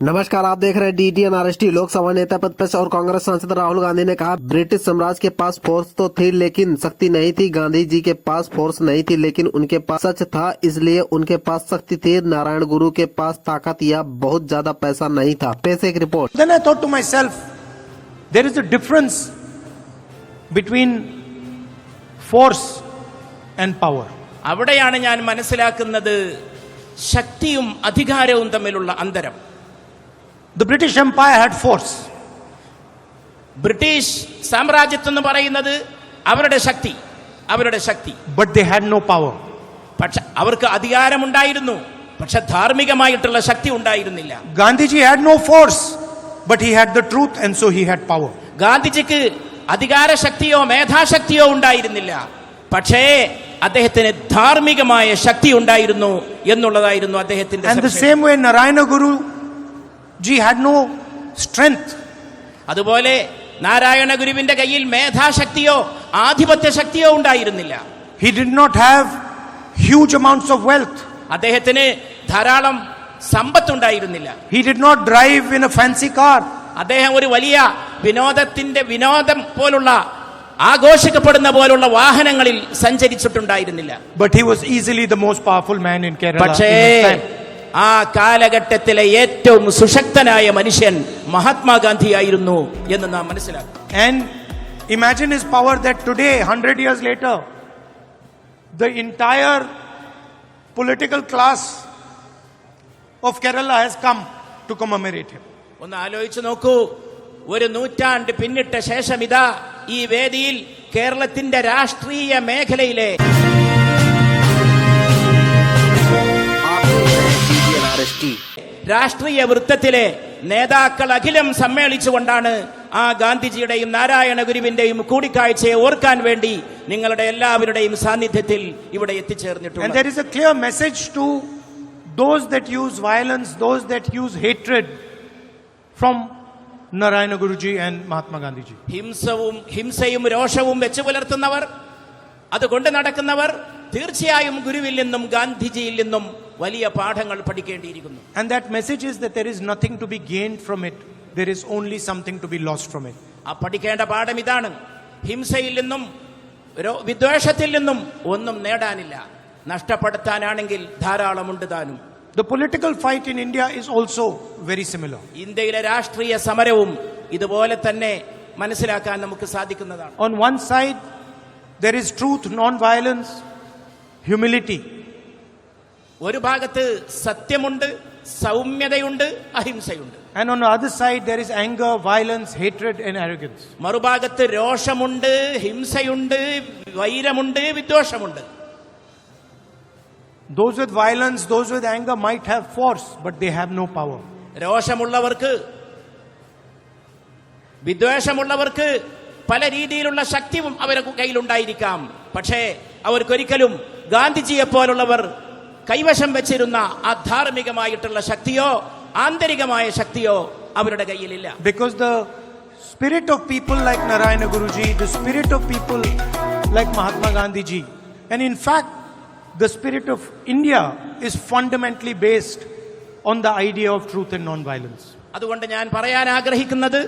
नमस्कार, आप देख रहे हैं DTN RST। लोकसभा नेता प्रतिपक्ष और कांग्रेस सांसद राहुल गांधी ने कहा, ब्रिटिश साम्राज्य के पास फोर्स तो थी लेकिन शक्ति नहीं थी। गांधी जी के पास फोर्स नहीं थी लेकिन उनके पास सच था, इसलिए उनके पास शक्ति थी। नारायण गुरु के पास ताकत या बहुत ज्यादा पैसा नहीं था। पेश एक report. Then I thought to myself, there is a difference between force and power. അവിടെയാണ് ഞാൻ മനസ്സിലാക്കുന്നത് ശക്തിയും അധികാരവും തമ്മിലുള്ള അന്തരം. The British Empire had force. British സാമ്രാജ്യത്വം എന്ന് പറയുന്നത് അവരുടെ ശക്തി. But they had no power. പക്ഷെ അവർക്ക് അധികാരമുണ്ടായിരുന്നു, പക്ഷെ ധാർമ്മികമായിട്ടുള്ള ശക്തി ഉണ്ടായിരുന്നില്ല. Gandhiji had no force, but he had the truth and so he had power. ഗാന്ധിജിക്ക് അധികാരശക്തിയോ മേധാശക്തിയോ ഉണ്ടായിരുന്നില്ല, പക്ഷേ അദ്ദേഹത്തിന് ധാർമ്മികമായ ശക്തി ഉണ്ടായിരുന്നു എന്നുള്ളതായിരുന്നു അദ്ദേഹത്തിന്റെ. And the same way Narayana Guru Ji had no strength. അതുപോലെ നാരായണ ഗുരുവിന്റെ കയ്യിൽ മേധാശക്തിയോ ആധിപത്യ ശക്തിയോ ഉണ്ടായിരുന്നില്ല. He did not have huge amounts of wealth. അദ്ദേഹത്തിന് ധാരാളം സമ്പത്ത് ഉണ്ടായിരുന്നില്ല. He did not drive in a fancy car. അദ്ദേഹം ഒരു വലിയ വിനോദം പോലുള്ള ആഘോഷിക്കപ്പെടുന്ന പോലുള്ള വാഹനങ്ങളിൽ സഞ്ചരിച്ചിട്ടുണ്ടായിരുന്നില്ല. But he was easily the most powerful man in Kerala. പക്ഷേ ആ കാലഘട്ടത്തിലെ ഏറ്റവും സുശക്തനായ മനുഷ്യൻ മഹാത്മാഗാന്ധി ആയിരുന്നു എന്ന് നാം മനസ്സിലാക്കും. And imagine his power that today, 100 years later, the entire political class of Kerala has come to commemorate him. ഒന്ന് ആലോചിച്ച് നോക്കൂ, ഒരു നൂറ്റാണ്ട് പിന്നിട്ട ശേഷം ഇതാ ഈ വേദിയിൽ കേരളത്തിന്റെ രാഷ്ട്രീയ മേഖലയിലെ രാഷ്ട്രീയ വൃത്തത്തിലെ നേതാക്കൾ അഖിലം സമ്മേളിച്ചുകൊണ്ടാണ് ആ ഗാന്ധിജിയുടെയും നാരായണ ഗുരുവിന്റെയും കൂടിക്കാഴ്ചയെ ഓർക്കാൻ വേണ്ടി നിങ്ങളുടെ എല്ലാവരുടെയും സാന്നിധ്യത്തിൽ ഇവിടെ എത്തിച്ചേർന്നിട്ടുണ്ട്. And there is a clear message to those that use violence, those that use hatred from Narayana Guruji and Mahatma Gandhi ji. ഹിംസയും രോഷവും വെച്ചു പുലർത്തുന്നവർ, അതുകൊണ്ട് നടക്കുന്നവർ തീർച്ചയായും ഗുരുവിൽ നിന്നും ഗാന്ധിജിയിൽ നിന്നും വലിയ പാഠങ്ങൾ പഠിക്കേണ്ടിയിരിക്കുന്നു. And that message is that there is nothing to be gained from it, there is only something to be lost from it. ആ പഠിക്കേണ്ട പാഠം ഇതാണ്: ഹിംസയിൽ നിന്നും വിദ്വേഷത്തിൽ നിന്നും ഒന്നും നേടാനില്ല, നഷ്ടപ്പെടുത്താനാണെങ്കിൽ ധാരാളമുണ്ട് താനും. The political fight in India is also very similar. ഇന്ത്യയിലെ രാഷ്ട്രീയ സമരവും ഇതുപോലെ തന്നെ മനസ്സിലാക്കാൻ നമുക്ക് സാധിക്കുന്നതാണ്. On one side there is truth, non-violence, humility. ഒരു ഭാഗത്ത് സത്യമുണ്ട്, സൗമ്യതയുണ്ട്, അഹിംസയുണ്ട്. And on the other side there is anger, violence, hatred and arrogance. മറുഭാഗത്ത് രോഷമുണ്ട്, ഹിംസയുണ്ട്, വൈരമുണ്ട്, വിദ്വേഷമുണ്ട്. Those with violence, those with anger might have force, but they have no power. രോഷമുള്ളവർക്ക്, വിദ്വേഷമുള്ളവർക്ക് പല രീതിയിലുള്ള ശക്തിയും അവരുടെ കയ്യിലുണ്ടായിരിക്കാം, പക്ഷേ അവർക്കൊരിക്കലും ഗാന്ധിജിയെ പോലുള്ളവർ കൈവശം വെച്ചിരുന്ന അധാർമികമായിട്ടുള്ള ശക്തിയോ ആന്തരികമായ ശക്തിയോ അവരുടെ കയ്യിലില്ല. Because the spirit of people like Narayana Guruji, the spirit of people like Mahatma Gandhi ji, and in fact the spirit of India is fundamentally based on the idea of truth and non-violence. അതുകൊണ്ട് ഞാൻ പറയാൻ ആഗ്രഹിക്കുന്നത്,